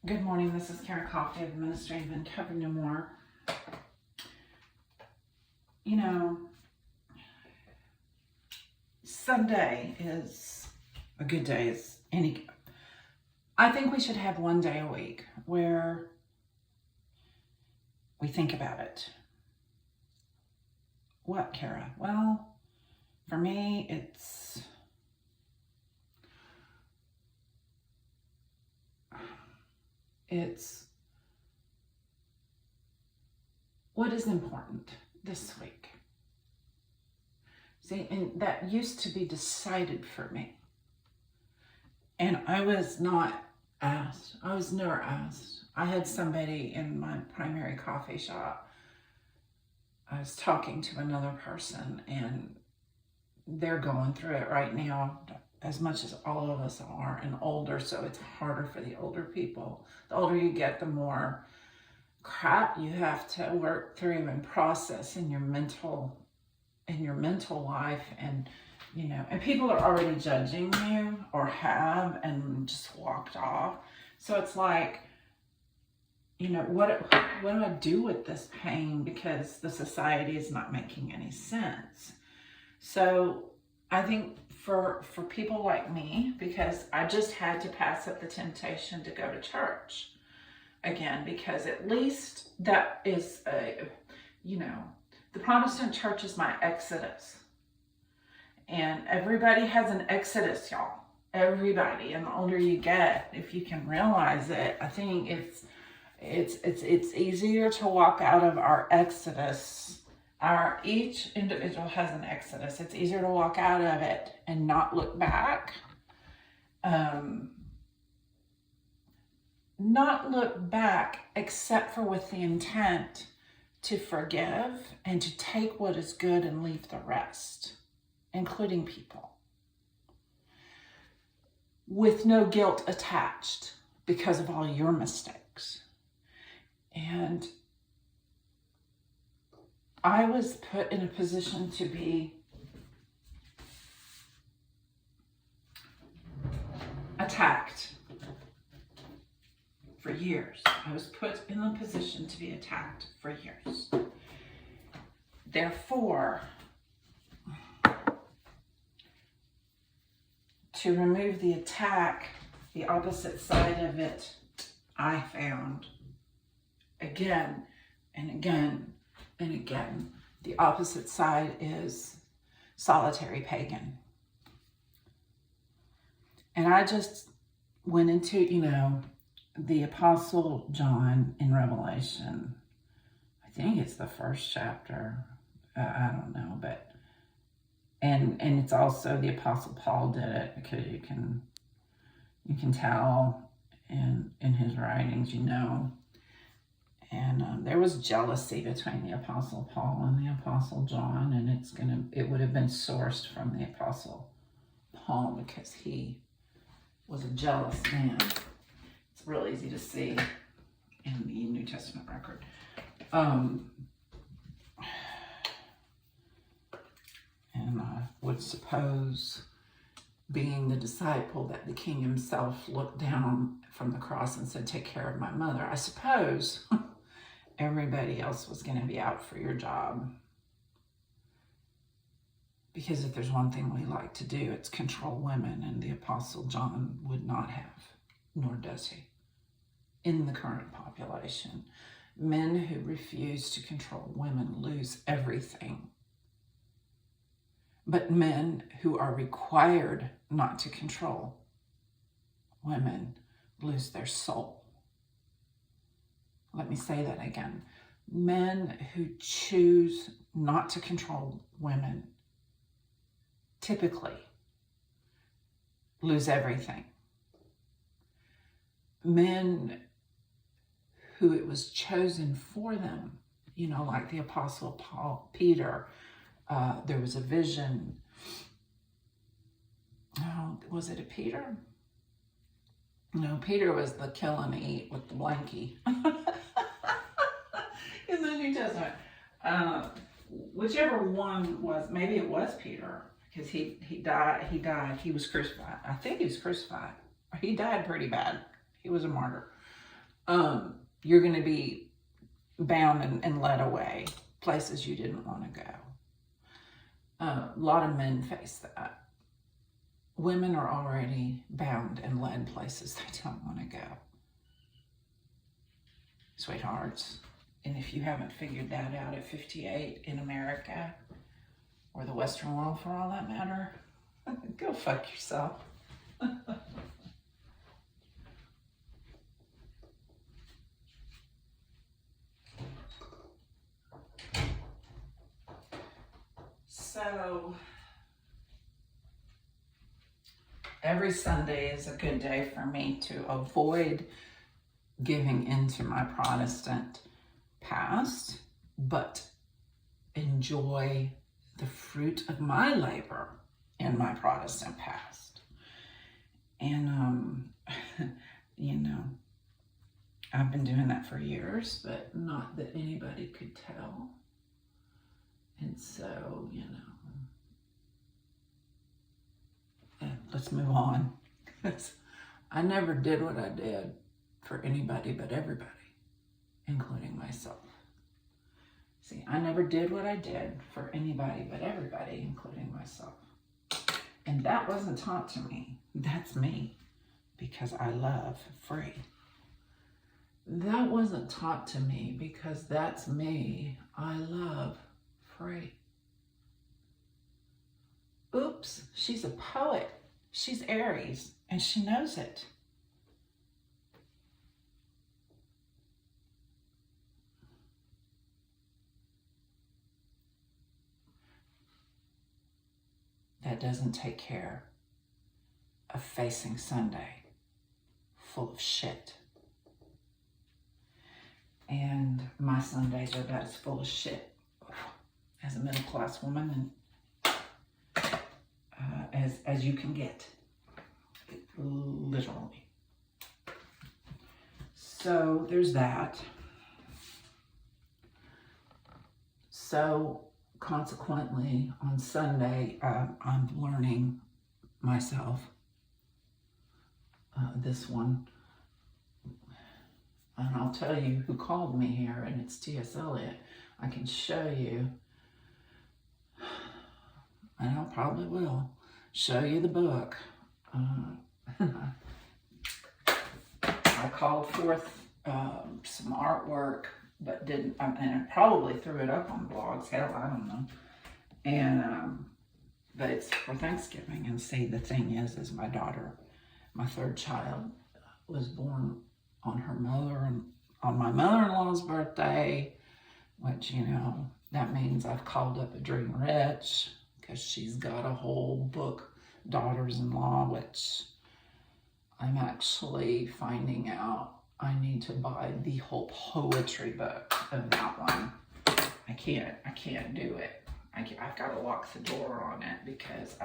Good morning, this is Beaty-Coffey of the Ministry of Uncover No More. You know, Sunday is a good day. I think we should have one day a week where we think about it. What, Kara? Well, for me, it's what is important this week. See, and that used to be decided for me. And I was not asked. I was never asked. I had somebody in my primary coffee shop. I was talking to another person, and they're going through it right now, as much as all of us are, and older, so it's harder for the older people. The older you get, the more crap you have to work through and process in your mental life, and and people are already judging you, or have, and just walked off. So it's like, what do I do with this pain, because the society is not making any sense. So I think for people like me, because I just had to pass up the temptation to go to church again, because at least that is the Protestant church is my exodus. And everybody has an exodus, y'all. Everybody. And the older you get, if you can realize it, I think it's easier to walk out of our exodus. Each individual has an exodus. It's easier to walk out of it and not look back. Not look back, except for with the intent to forgive and to take what is good and leave the rest, including people, with no guilt attached because of all your mistakes. And I was put in a position to be attacked for years. I was put in a position to be attacked for years. Therefore, to remove the attack, the opposite side of it, I found again and again and again, the opposite side is solitary pagan. And I just went into, the Apostle John in Revelation. I think it's the first chapter. I don't know, but and it's also the Apostle Paul did it, because you can tell in his writings, and there was jealousy between the Apostle Paul and the Apostle John, and it would have been sourced from the Apostle Paul, because he was a jealous man. It's real easy to see in the New Testament record. And I would suppose, being the disciple, that the king himself looked down from the cross and said, "Take care of my mother." I suppose everybody else was going to be out for your job. Because if there's one thing we like to do, it's control women, and the Apostle John would not have, nor does he, in the current population. Men who refuse to control women lose everything. But men who are required not to control women lose their soul. Let me say that again. Men who choose not to control women typically lose everything. Men who it was chosen for them, like the Apostle Peter, there was a vision. Oh, was it a Peter? No, Peter was the kill and eat with the blankie in the New Testament. Whichever one was, maybe it was Peter, because he died. He was crucified. I think he was crucified. He died pretty bad. He was a martyr. you're going to be bound and led away places you didn't want to go. A lot of men face that. Women are already bound and led places they don't want to go. Sweethearts, and if you haven't figured that out at 58 in America, or the Western world for all that matter, go fuck yourself. So, every Sunday is a good day for me to avoid giving into my Protestant past, but enjoy the fruit of my labor in my Protestant past. And, you know, I've been doing that for years, but not that anybody could tell. And so, you know, let's move on. I never did what I did for anybody but everybody, including myself. See, I never did what I did for anybody but everybody, including myself. And that wasn't taught to me. That's me, because I love free. That wasn't taught to me because that's me. I love free. Oops, she's a poet. She's Aries, and she knows it. That doesn't take care of facing Sunday full of shit. And my Sundays are about as full of shit as a middle-class woman and as you can get, literally. So there's that. So consequently, on Sunday, I'm learning myself this one. And I'll tell you who called me here, and it's T.S. Eliot. I can show you, and I probably will, show you the book. I called forth some artwork, but didn't, and I probably threw it up on blogs, hell, I don't know. And, but it's for Thanksgiving, and see, the thing is my daughter, my third child, was born on on my mother-in-law's birthday, which, you know, that means I've called up a dream rich, because she's got a whole book, Daughters-in-Law, which I'm actually finding out I need to buy the whole poetry book of that one. I can't do it. I've got to lock the door on it, because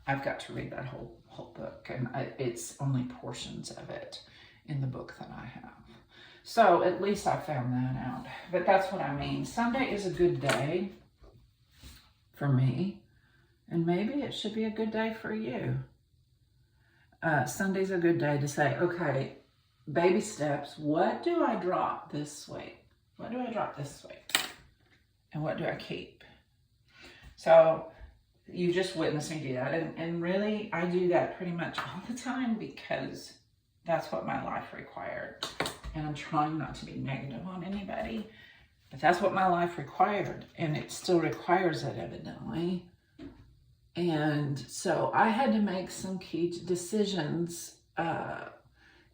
I've got to read that whole book, and it's only portions of it in the book that I have. So at least I found that out. But that's what I mean. Sunday is a good day for me, and maybe it should be a good day for you. Sunday's a good day to say, okay, baby steps. What do I drop this week? What do I drop this week? And what do I keep? So you just witnessed me do that. And really, I do that pretty much all the time, because that's what my life required. And I'm trying not to be negative on anybody, but that's what my life required. And it still requires it, evidently. And so I had to make some key decisions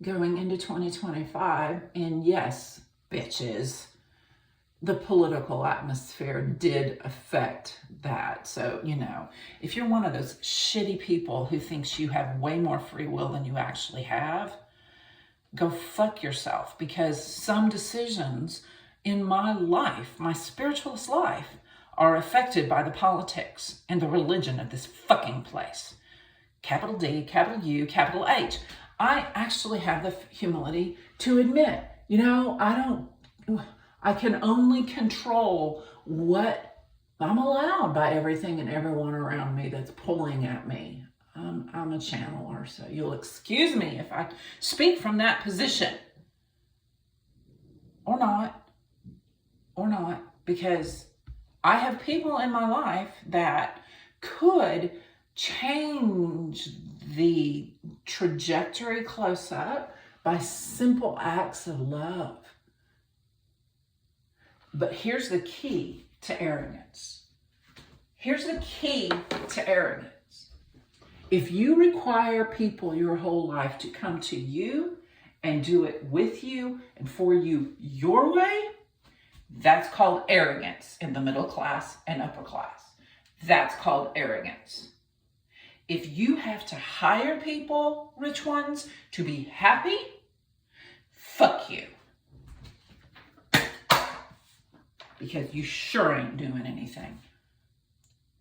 going into 2025. And yes, bitches, the political atmosphere did affect that. So, you know, if you're one of those shitty people who thinks you have way more free will than you actually have, go fuck yourself, because some decisions in my life, my spiritualist life, are affected by the politics and the religion of this fucking place. Capital D, capital U, capital H. I actually have the humility to admit, you know, I can only control what I'm allowed by everything and everyone around me that's pulling at me. I'm a channeler, so you'll excuse me if I speak from that position. or not, because I have people in my life that could change the trajectory close up by simple acts of love. But here's the key to arrogance. Here's the key to arrogance. If you require people your whole life to come to you and do it with you and for you your way, that's called arrogance in the middle class and upper class. That's called arrogance. If you have to hire people, rich ones, to be happy, fuck you. Because you sure ain't doing anything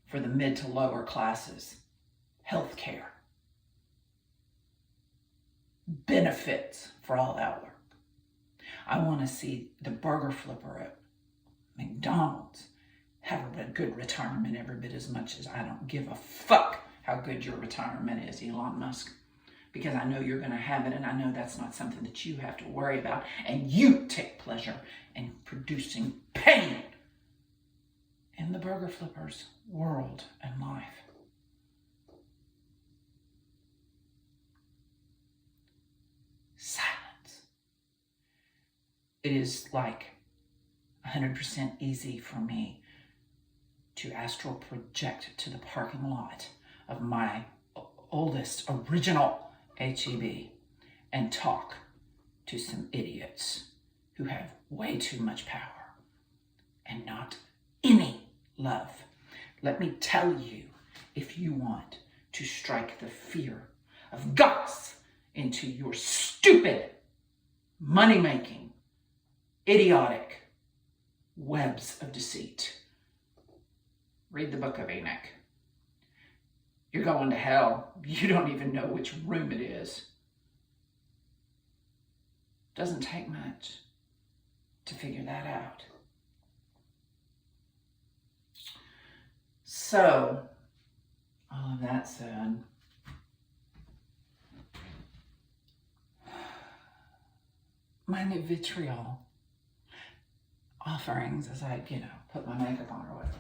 for the mid to lower classes. Healthcare. Benefits for all that work. I want to see the burger flipper at McDonald's have a good retirement every bit as much as I don't give a fuck how good your retirement is, Elon Musk. Because I know you're going to have it, and I know that's not something that you have to worry about, and you take pleasure in producing pain in the burger flipper's world and life. Silence. It is like 100% easy for me to astral project to the parking lot of my oldest original HEB and talk to some idiots who have way too much power and not any love. Let me tell you, if you want to strike the fear of guts into your stupid, money-making, idiotic webs of deceit, read the book of Enoch. You're going to hell. You don't even know which room it is. Doesn't take much to figure that out. So, all of that said, my new vitriol offerings as I, put my makeup on or whatever,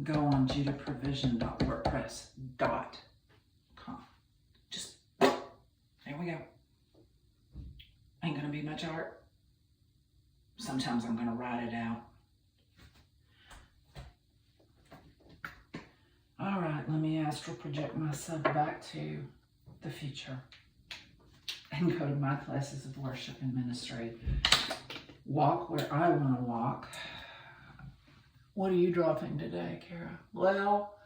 go on judahprovision.wordpress.com. Just, there we go. Ain't gonna be much art. Sometimes I'm gonna write it out. All right, let me astral project myself back to the future and go to my places of worship and ministry. Walk where I want to walk. What are you dropping today, Kara? Well,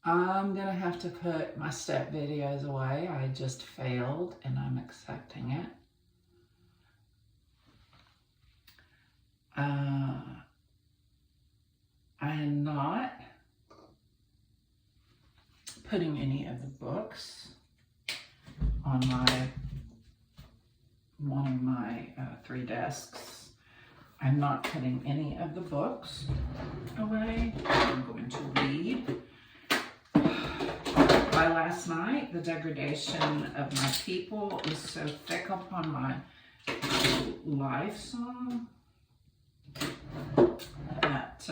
I'm going to have to put my step videos away. I just failed and I'm accepting it. I am not putting any of the books on one of my 3 desks. I'm not putting any of the books away. I'm going to read. By last night, the degradation of my people is so thick upon my life song that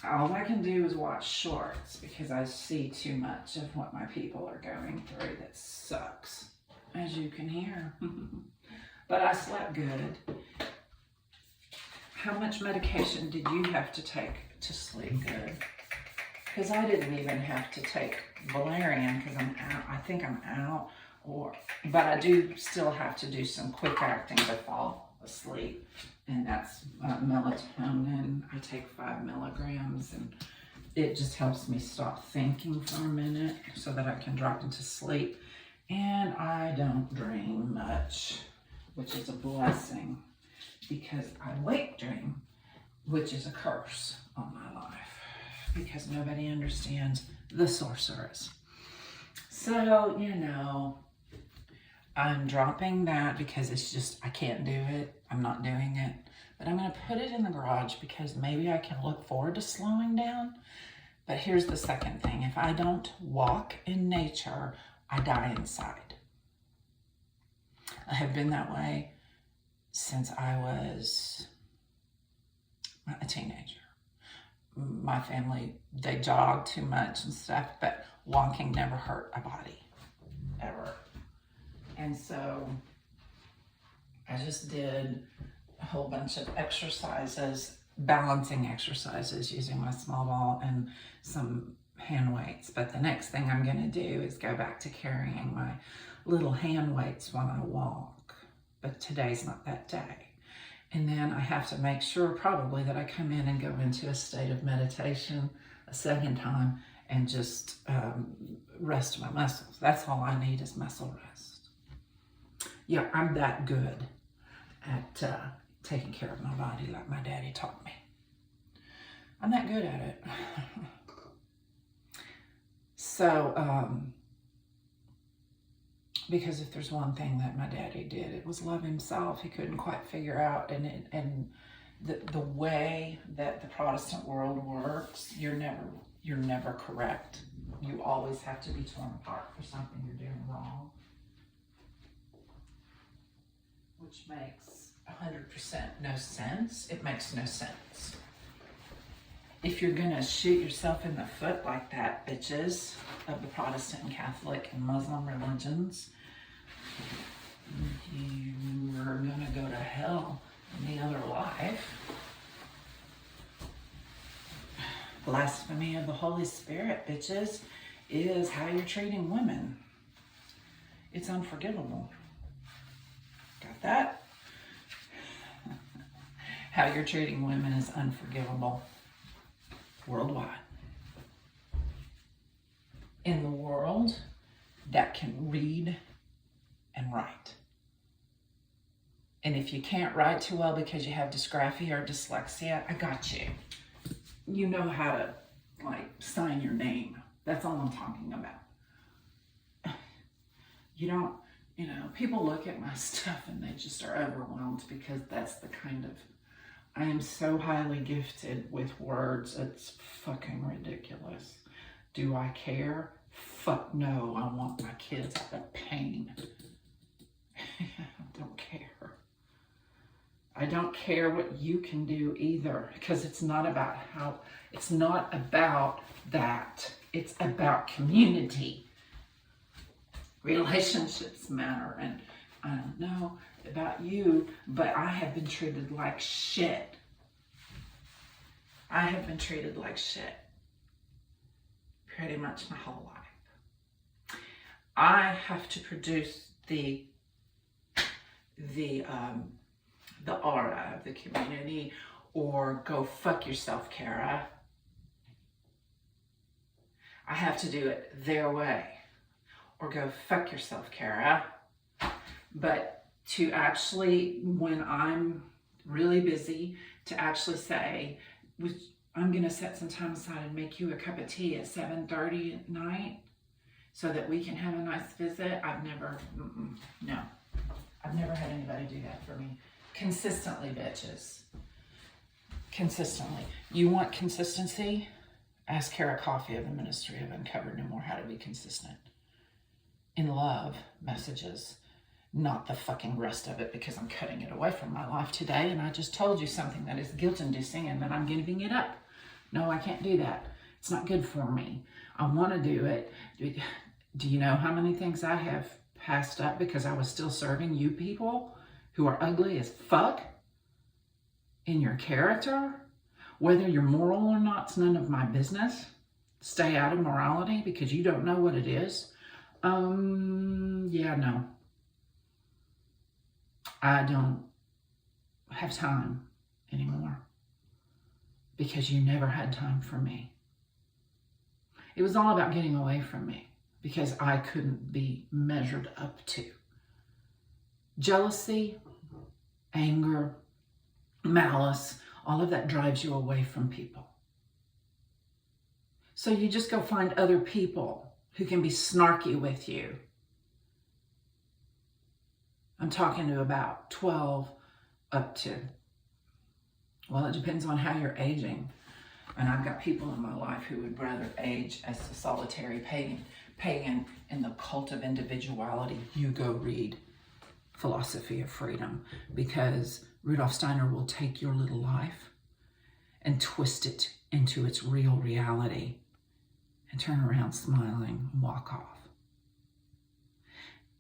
all I can do is watch shorts because I see too much of what my people are going through that sucks, as you can hear. But I slept good. How much medication did you have to take to sleep good? Because I didn't even have to take valerian because I'm out. I think I'm out. But I do still have to do some quick acting to fall asleep. And that's melatonin. I take 5 milligrams and it just helps me stop thinking for a minute so that I can drop into sleep. And I don't dream much, which is a blessing because I wake dream, which is a curse on my life because nobody understands the sorceress. So, I'm dropping that because it's just, I can't do it. I'm not doing it. But I'm going to put it in the garage because maybe I can look forward to slowing down. But here's the second thing. If I don't walk in nature, I die inside. I have been that way since I was a teenager. My family, they jog too much and stuff, but walking never hurt a body, ever. And so I just did a whole bunch of exercises, balancing exercises using my small ball and some hand weights. But the next thing I'm going to do is go back to carrying my little hand weights when I walk. But today's not that day. And then I have to make sure probably that I come in and go into a state of meditation a second time and just rest my muscles. That's all I need is muscle rest. Yeah, I'm that good at taking care of my body like my daddy taught me. I'm that good at it. So, because if there's one thing that my daddy did, it was love himself. He couldn't quite figure out, and the way that the Protestant world works, you're never correct. You always have to be torn apart for something you're doing wrong, which makes 100% no sense. It makes no sense. If you're gonna shoot yourself in the foot like that, bitches of the Protestant and Catholic and Muslim religions, you are gonna go to hell in the other life. Blasphemy of the Holy Spirit, bitches, is how you're treating women. It's unforgivable. Got that? How you're treating women is unforgivable. Worldwide. In the world that can read and write. And if you can't write too well because you have dysgraphia or dyslexia, I got you. You know how to, like, sign your name. That's all I'm talking about. You don't, people look at my stuff and they just are overwhelmed because that's the kind of, I am so highly gifted with words, it's fucking ridiculous. Do I care? Fuck no, I want my kids out of pain. I don't care. I don't care what you can do either, because it's not about that. It's about community. Relationships matter, and I don't know about you, but I have been treated like shit. I have been treated like shit pretty much my whole life. I have to produce the aura of the community, or go fuck yourself, Kara. I have to do it their way, or go fuck yourself, Kara. But to actually, when I'm really busy, to actually say, I'm going to set some time aside and make you a cup of tea at 7:30 at night so that we can have a nice visit. I've never had anybody do that for me. Consistently, bitches. Consistently. You want consistency? Ask Beaty-Coffey of the Ministry of Uncovered No More how to be consistent. In love messages. Not the fucking rest of it, because I'm cutting it away from my life today, and I just told you something that is guilt-inducing and that I'm giving it up. No, I can't do that. It's not good for me. I want to do it. Do you know how many things I have passed up because I was still serving you people who are ugly as fuck in your character? Whether you're moral or not, it's none of my business. Stay out of morality because you don't know what it is. Yeah, no. I don't have time anymore because you never had time for me. It was all about getting away from me because I couldn't be measured up to. Jealousy, anger, malice, all of that drives you away from people. So you just go find other people who can be snarky with you. I'm talking to about 12 up to, well, it depends on how you're aging. And I've got people in my life who would rather age as a solitary pagan in the cult of individuality. You go read philosophy of freedom, because Rudolf Steiner will take your little life and twist it into its real reality and turn around smiling and walk off.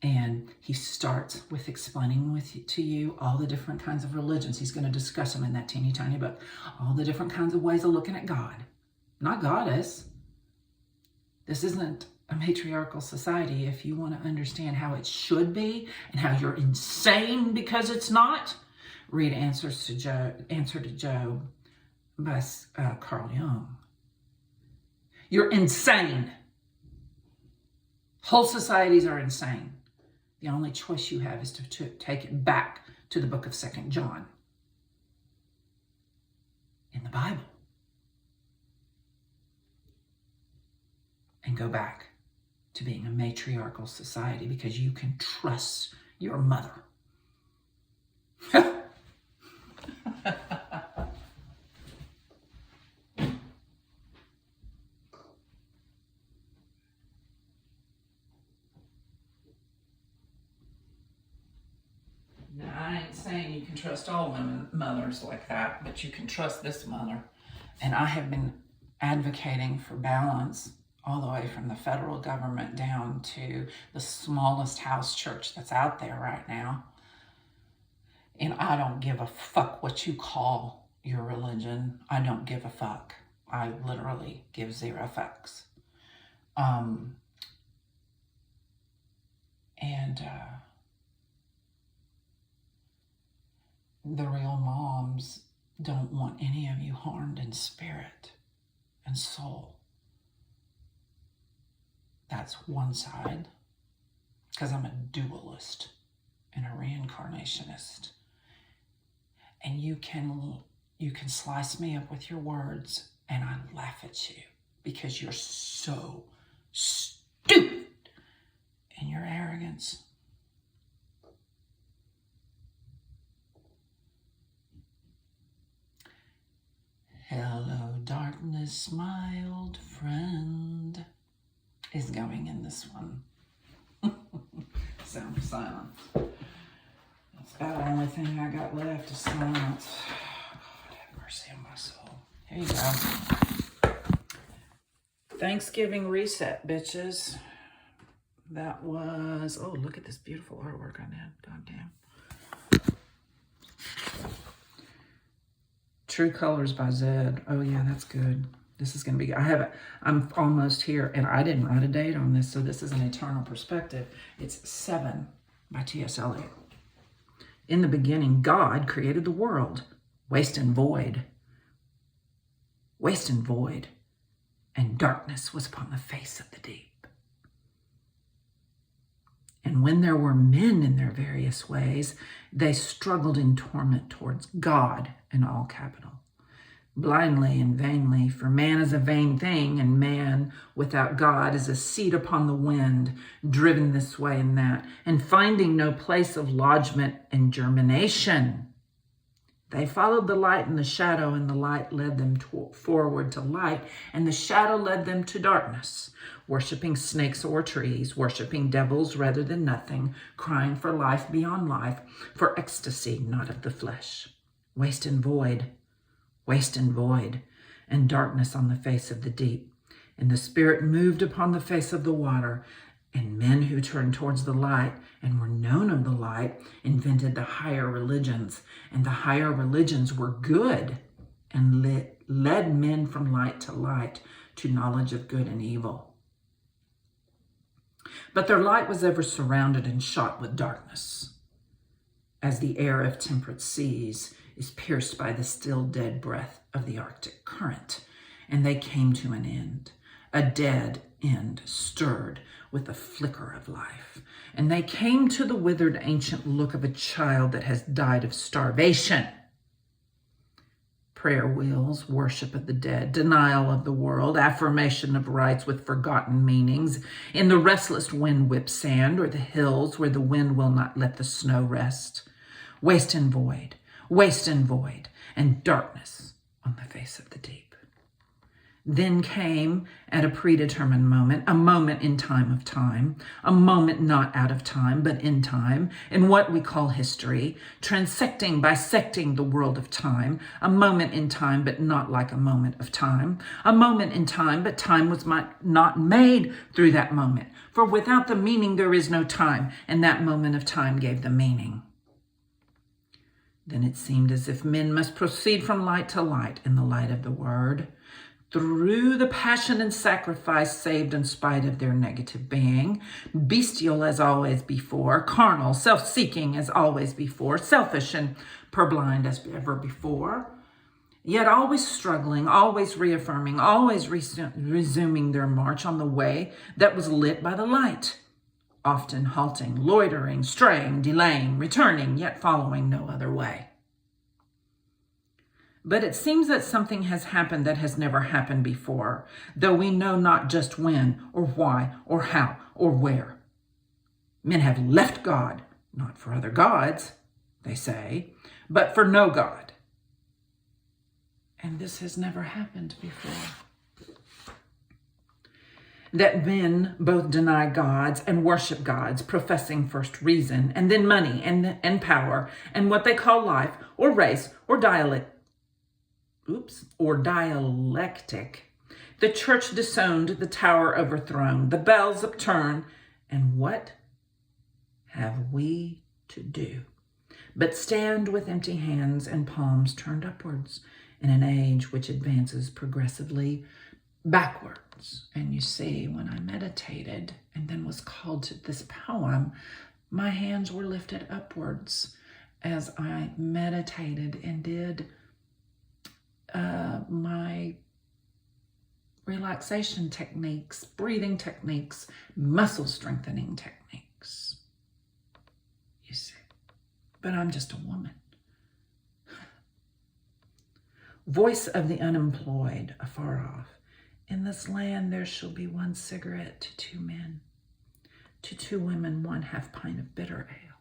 And he starts with explaining to you all the different kinds of religions. He's going to discuss them in that teeny tiny book. All the different kinds of ways of looking at God. Not goddess. This isn't a matriarchal society. If you want to understand how it should be and how you're insane because it's not, read Answer to Job by Carl Jung. You're insane. Whole societies are insane. The only choice you have is to take it back to the book of 2 John in the Bible and go back to being a matriarchal society, because you can trust your mother. I ain't saying you can trust all women mothers like that, but you can trust this mother. And I have been advocating for balance all the way from the federal government down to the smallest house church that's out there right now. And I don't give a fuck what you call your religion. I don't give a fuck. I literally give zero fucks. The real moms don't want any of you harmed in spirit and soul. That's one side, because I'm a dualist and a reincarnationist. And you can slice me up with your words, and I laugh at you because you're so stupid in your arrogance. Hello, darkness, my old friend, is going in this one. Sound of silence. That's about the only thing I got left is silence. God, have mercy on my soul. Here you go. Thanksgiving reset, bitches. That was, oh, look at this beautiful artwork I did. Goddamn. True Colors by Zed. Oh yeah, that's good. This is going to be, I'm almost here, and I didn't write a date on this, so this is an eternal perspective. It's VII by T.S. Eliot. In the beginning, God created the world, waste and void. Waste and void, and darkness was upon the face of the deep. And when there were men in their various ways, they struggled in torment towards God, in all capital, blindly and vainly, for man is a vain thing, and man without God is a seed upon the wind, driven this way and that, and finding no place of lodgment and germination. They followed the light and the shadow, and the light led them forward to light, and the shadow led them to darkness, worshiping snakes or trees, worshiping devils rather than nothing, crying for life beyond life, for ecstasy not of the flesh. Waste and void, and darkness on the face of the deep. And the Spirit moved upon the face of the water, and men who turned towards the light and were known of the light invented the higher religions, and the higher religions were good and led men from light to light to knowledge of good and evil. But their light was ever surrounded and shot with darkness, as the air of temperate seas is pierced by the still dead breath of the Arctic current, and they came to an end, a dead end stirred with a flicker of life. And they came to the withered ancient look of a child that has died of starvation. Prayer wheels, worship of the dead, denial of the world, affirmation of rights with forgotten meanings, in the restless wind whipped sand, or the hills where the wind will not let the snow rest. Waste and void, and darkness on the face of the deep. Then came, at a predetermined moment, a moment in time, a moment not out of time, but in time, in what we call history, transecting, bisecting the world of time, a moment in time, but not like a moment of time, a moment in time, but time was not made through that moment. For without the meaning, there is no time, and that moment of time gave the meaning. Then it seemed as if men must proceed from light to light in the light of the word, through the passion and sacrifice saved in spite of their negative being, bestial as always before, carnal, self-seeking as always before, selfish and purblind as ever before, yet always struggling, always reaffirming, always resuming their march on the way that was lit by the light, often halting, loitering, straying, delaying, returning, yet following no other way. But it seems that something has happened that has never happened before, though we know not just when or why or how or where. Men have left God, not for other gods, they say, but for no God. And this has never happened before. That men both deny gods and worship gods, professing first reason, and then money and power, and what they call life or race or dialectic. The church disowned, the tower overthrown, the bells upturned, and what have we to do but stand with empty hands and palms turned upwards in an age which advances progressively backwards? And you see, when I meditated and then was called to this poem, my hands were lifted upwards as I meditated and did my relaxation techniques, breathing techniques, muscle strengthening techniques. You see, but I'm just a woman. Voice of the unemployed afar off. In this land there shall be one cigarette to 2 men, to 2 women 1/2 pint of bitter ale.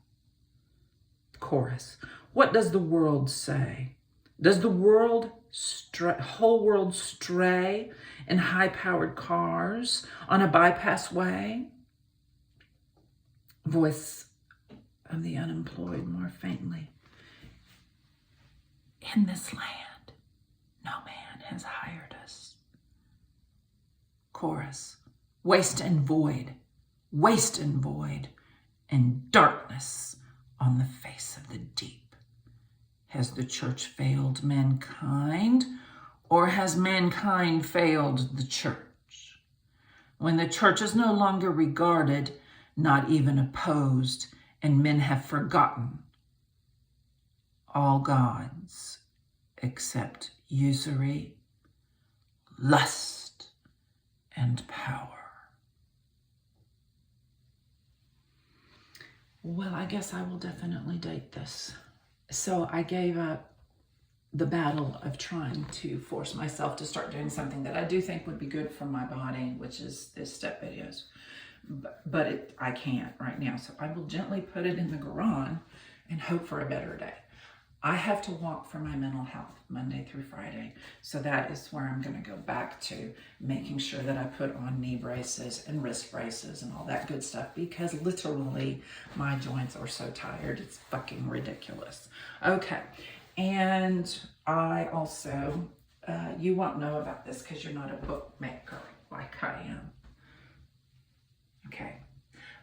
Chorus. What does the world say? Does the whole world stray in high-powered cars on a bypass way? Voice of the unemployed more faintly. In this land, no man has hired us. Chorus. Waste and void, and darkness on the face of the deep. Has the church failed mankind, or has mankind failed the church? When the church is no longer regarded, not even opposed, and men have forgotten all gods except usury, lust, and power. Well, I guess I will definitely date this. So I gave up the battle of trying to force myself to start doing something that I do think would be good for my body, which is this step videos. But I can't right now. So I will gently put it in the garage and hope for a better day. I have to walk for my mental health Monday through Friday. So that is where I'm going to go back to making sure that I put on knee braces and wrist braces and all that good stuff, because literally my joints are so tired. It's fucking ridiculous. Okay. And I also, you won't know about this because you're not a bookmaker like I am. Okay.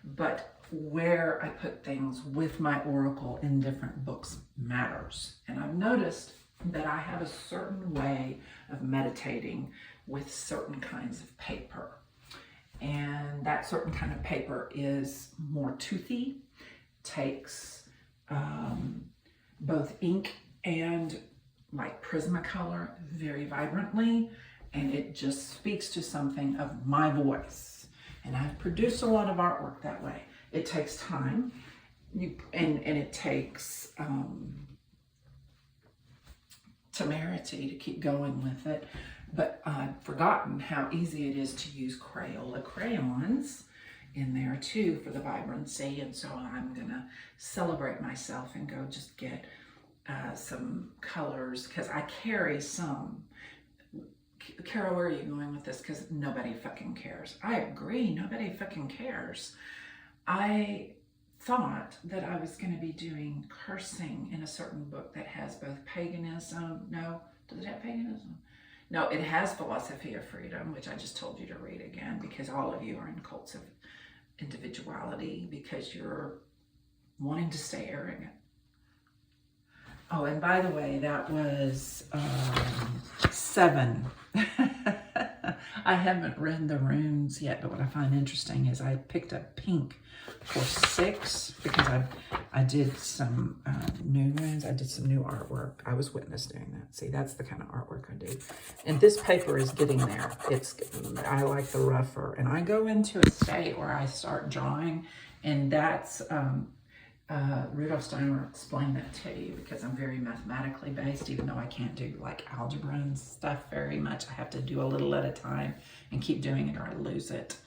But where I put things with my oracle in different books matters. And I've noticed that I have a certain way of meditating with certain kinds of paper. And that certain kind of paper is more toothy, takes both ink and like Prismacolor very vibrantly, and it just speaks to something of my voice. And I've produced a lot of artwork that way. It takes time, and it takes temerity to keep going with it. But I've forgotten how easy it is to use Crayola crayons in there too for the vibrancy. And so I'm gonna celebrate myself and go just get some colors, because I carry some Carol, where are you going with this? Because nobody fucking cares. I agree, nobody fucking cares. I thought that I was going to be doing cursing in a certain book that has both paganism. No, does it have paganism? No, it has philosophy of freedom, which I just told you to read again, because all of you are in cults of individuality because you're wanting to stay arrogant. Oh, and by the way, that was 7. I haven't read the runes yet, but what I find interesting is I picked up pink for 6 because I did some new runes. I did some new artwork. I was witness doing that. See, that's the kind of artwork I do. And this paper is getting there. I like the rougher. And I go into a state where I start drawing, and that's Rudolf Steiner explained that to you, because I'm very mathematically based, even though I can't do like algebra and stuff very much. I have to do a little at a time and keep doing it or I lose it.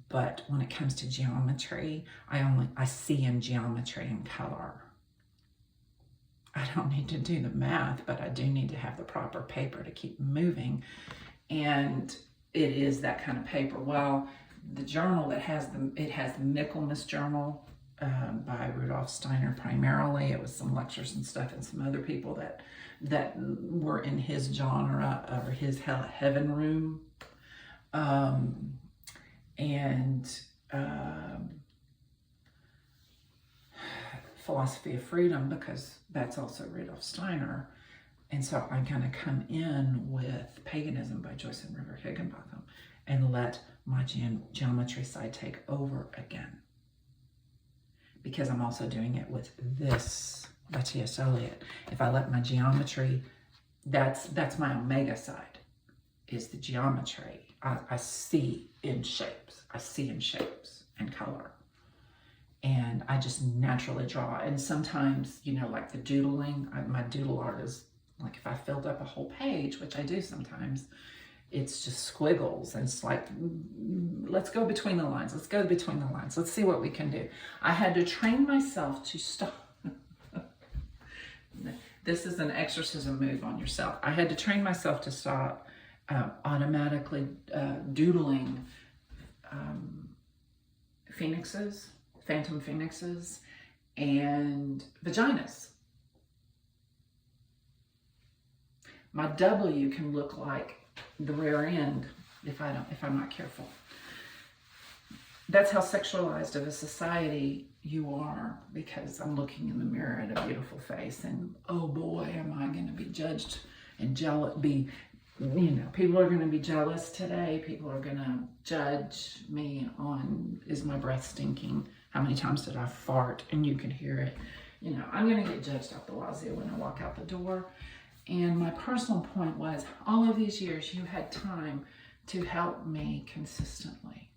But when it comes to geometry, I see in geometry and color. I don't need to do the math, but I do need to have the proper paper to keep moving. And it is that kind of paper. Well, the journal that has it has the Michaelmas journal by Rudolf Steiner primarily. It was some lectures and stuff and some other people that were in his genre or his heaven room. Philosophy of Freedom, because that's also Rudolf Steiner. And so I'm going to come in with Paganism by Joyce and River Higginbotham and let my geometry side take over again. Because I'm also doing it with this by T.S. Eliot. If I let my geometry, that's my omega side, is the geometry. I see in shapes. I see in shapes and color. And I just naturally draw. And sometimes, you know, like the doodling, my doodle art is, like if I filled up a whole page, which I do sometimes, it's just squiggles. And it's like, let's go between the lines. Let's go between the lines. Let's see what we can do. I had to train myself to stop. This is an exorcism move on yourself. I had to train myself to stop automatically doodling phoenixes, phantom phoenixes, and vaginas. My W can look like the rear end if I'm not careful. That's how sexualized of a society you are, because I'm looking in the mirror at a beautiful face, and oh boy, am I going to be judged and jealous. People are going to be jealous today. People are going to judge me on, is my breath stinking? How many times did I fart? And you can hear it. I'm going to get judged out the wazoo when I walk out the door. And my personal point was, all of these years, you had time to help me consistently.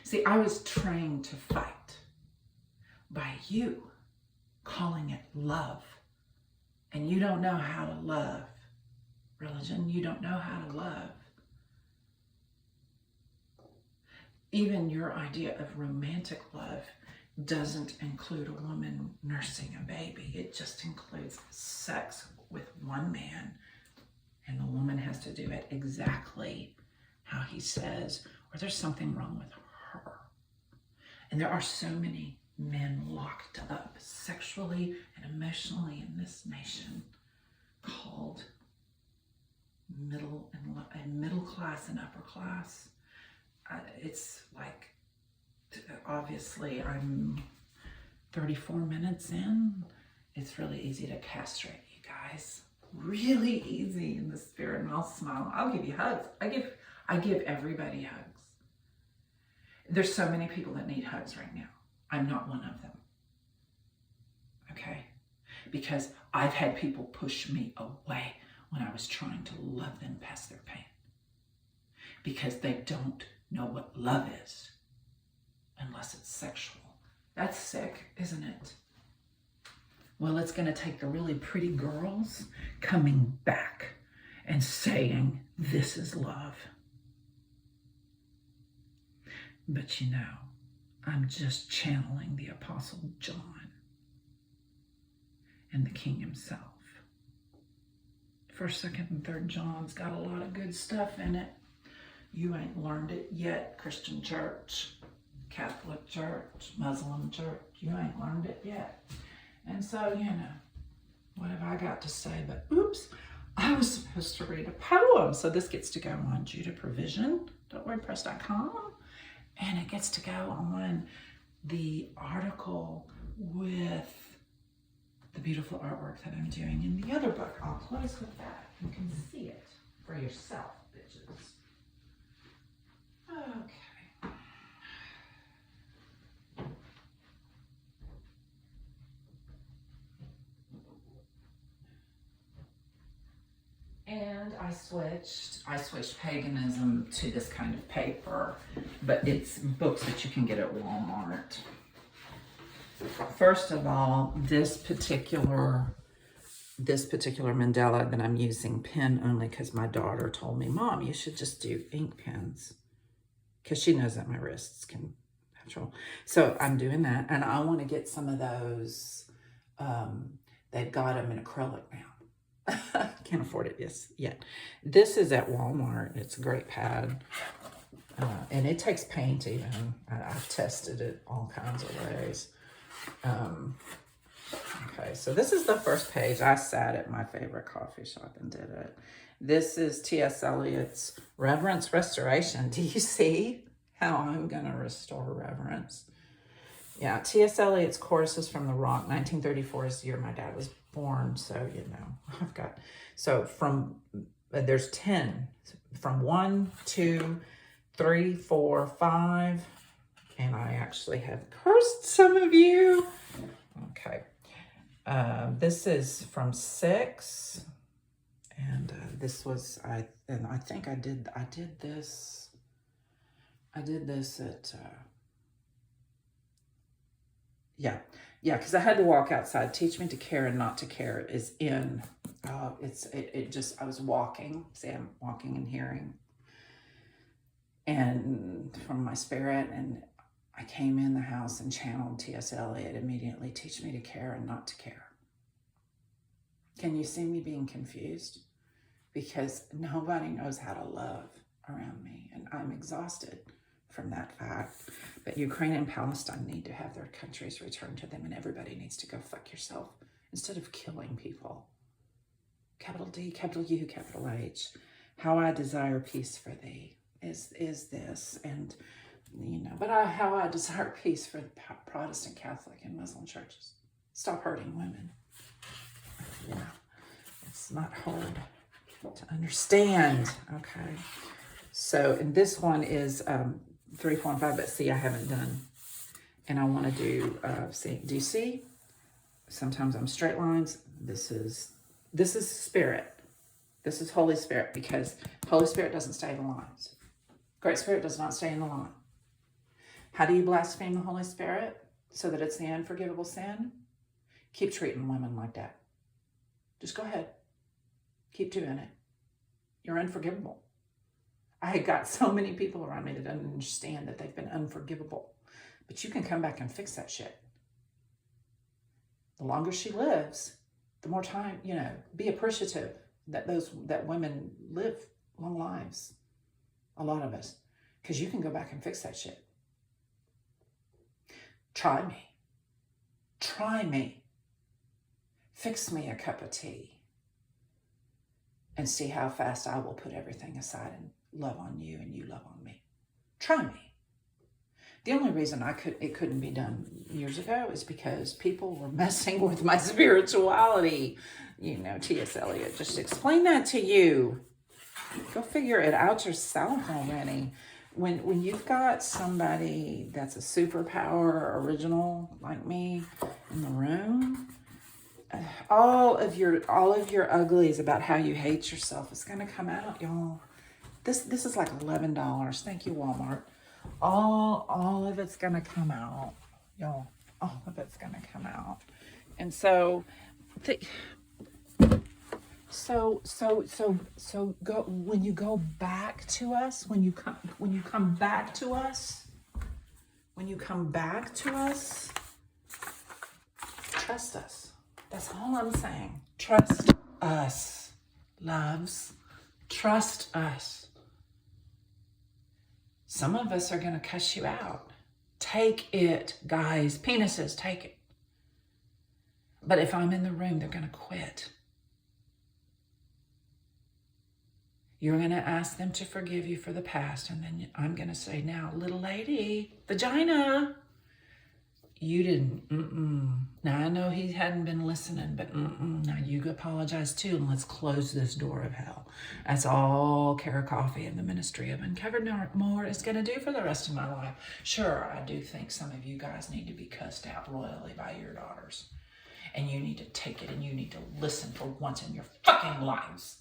See, I was trained to fight by you calling it love. And you don't know how to love. Religion, you don't know how to love. Even your idea of romantic love doesn't include a woman nursing a baby. It just includes sex with one man, and the woman has to do it exactly how he says, or there's something wrong with her. And there are so many men locked up sexually and emotionally in this nation called middle class and upper class. It's like, obviously I'm 34 minutes in. It's really easy to castrate you guys. Really easy in the spirit, and I'll smile. I'll give you hugs. I give everybody hugs. There's so many people that need hugs right now. I'm not one of them. Okay? Because I've had people push me away when I was trying to love them past their pain. Because they don't know what love is unless it's sexual. That's sick, isn't it? Well, it's going to take the really pretty girls coming back and saying, this is love. But I'm just channeling the Apostle John and the King himself First, Second, and Third John's got a lot of good stuff in it. You ain't learned it yet, Christian church, Catholic church, Muslim church. You ain't learned it yet. And so, you know, what have I got to say? But oops, I was supposed to read a poem. So this gets to go on judahprovision.wordpress.com. And it gets to go on the article with the beautiful artwork that I'm doing in the other book. I'll close with that. You can see it for yourself, bitches. Okay. And I switched paganism to this kind of paper, but it's books that you can get at Walmart. First of all, this particular mandala that I'm using pen only because my daughter told me, Mom, you should just do ink pens, because she knows that my wrists can have trouble. So I'm doing that, and I want to get some of those. They've got them in acrylic now. Can't afford it yet. This is at Walmart. It's a great pad. And it takes paint even. I've tested it all kinds of ways. Okay, so this is the first page. I sat at my favorite coffee shop and did it. This is T.S. Eliot's Reverence Restoration. Do you see how I'm going to restore reverence? Yeah, T.S. Eliot's Choruses from the Rock, 1934 is the year my dad was born. So, you know, I've got, so from, there's 10, from 1, 2, 3, 4, 5, and I actually have cursed some of you. Okay. This is from 6, and this was, I think I did this at, yeah, because I had to walk outside. Teach me to care and not to care is in, I was walking, see, I'm walking and hearing, and from my spirit, and I came in the house and channeled T.S. Eliot immediately. Teach me to care and not to care. Can you see me being confused? Because nobody knows how to love around me, and I'm exhausted from that fact. But Ukraine and Palestine need to have their countries returned to them, and everybody needs to go fuck yourself instead of killing people. Capital D, capital U, capital H. How I desire peace for thee is this, and you know, but how I desire peace for the Protestant, Catholic, and Muslim churches. Stop hurting women. Yeah, it's not hard to understand. Okay, so and this one is 3, 4, and 5, but see, I haven't done, and I want to do see. Do you see? Sometimes I'm straight lines. This is spirit. This is Holy Spirit, because Holy Spirit doesn't stay in the lines. Great Spirit does not stay in the line. How do you blaspheme the Holy Spirit so that it's the unforgivable sin? Keep treating women like that. Just go ahead. Keep doing it. You're unforgivable. I got so many people around me that don't understand that they've been unforgivable. But you can come back and fix that shit. The longer she lives, the more time, you know, be appreciative that women live long lives. A lot of us. Because you can go back and fix that shit. Try me. Try me. Fix me a cup of tea. And see how fast I will put everything aside and love on you and you love on me. Try me. The only reason it couldn't be done years ago is because people were messing with my spirituality. You know, T.S. Eliot just explained that to you. Go figure it out yourself already. When you've got somebody that's a superpower original like me in the room, all of your uglies about how you hate yourself is gonna come out, y'all. This is like $11. Thank you, Walmart. All of it's gonna come out, y'all. All of it's gonna come out. And so go when you go back to us, when you come back to us, trust us. That's all I'm saying. Trust us. loves. Trust us. Some of us are going to cuss you out. Take it, guys. Penises, take it. But if I'm in the room, they're going to quit. You're going to ask them to forgive you for the past. And then I'm going to say, now, little lady, vagina, you didn't. Now, I know he hadn't been listening, but now you apologize too. And let's close this door of hell. That's all Beaty-Coffey and the Ministry of Uncovered More is going to do for the rest of my life. Sure, I do think some of you guys need to be cussed out royally by your daughters. And you need to take it and you need to listen for once in your fucking lives.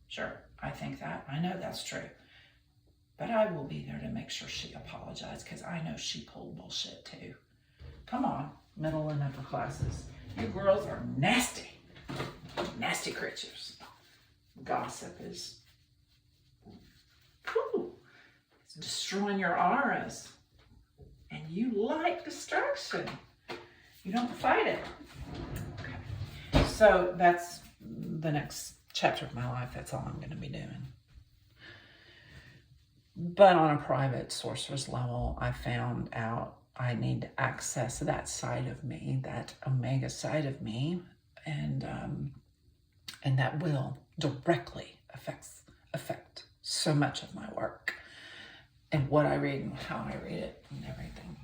Sure, I think that. I know that's true. But I will be there to make sure she apologizes because I know she pulled bullshit too. Come on, middle and upper classes. You girls are nasty. Nasty creatures. Gossip is it's destroying your auras. And you like distraction. You don't fight it. Okay. So that's the next chapter of my life. That's all I'm going to be doing. But on a private sorcerer's level, I found out I need to access that side of me, that omega side of me, and that will directly affect so much of my work and what I read and how I read it and everything.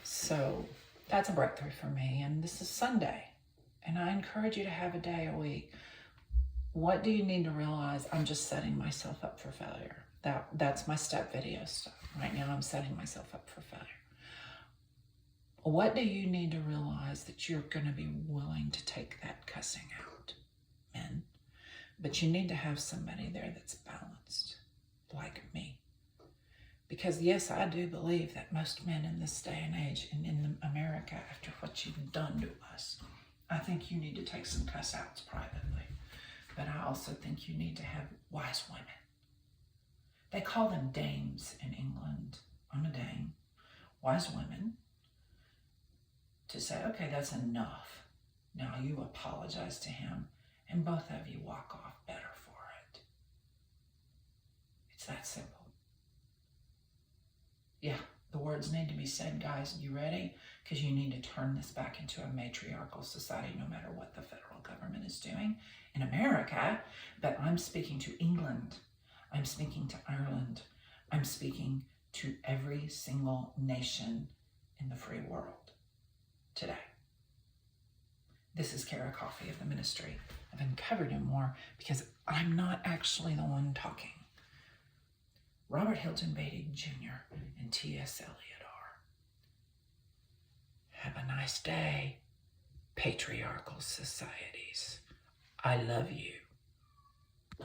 So that's a breakthrough for me, and this is Sunday, and I encourage you to have a day a week. What do you need to realize? I'm just setting myself up for failure. That's my step video stuff. Right now I'm setting myself up for failure. What do you need to realize that you're going to be willing to take that cussing out, men? But you need to have somebody there that's balanced, like me. Because yes, I do believe that most men in this day and age and in America, after what you've done to us, I think you need to take some cuss outs privately. But I also think you need to have wise women. They call them dames in England. I'm a dame. Wise women to say, okay, that's enough. Now you apologize to him and both of you walk off better for it. It's that simple. Yeah, the words need to be said, guys. You ready? Because you need to turn this back into a matriarchal society no matter what the federal government is doing in America. But I'm speaking to England. I'm speaking to Ireland. I'm speaking to every single nation in the free world today. This is Beaty-Coffey of the Ministry of Uncovered More because I'm not actually the one talking. Robert Hilton Beatty Jr. and T.S. Eliot are. Have a nice day, patriarchal societies. I love you.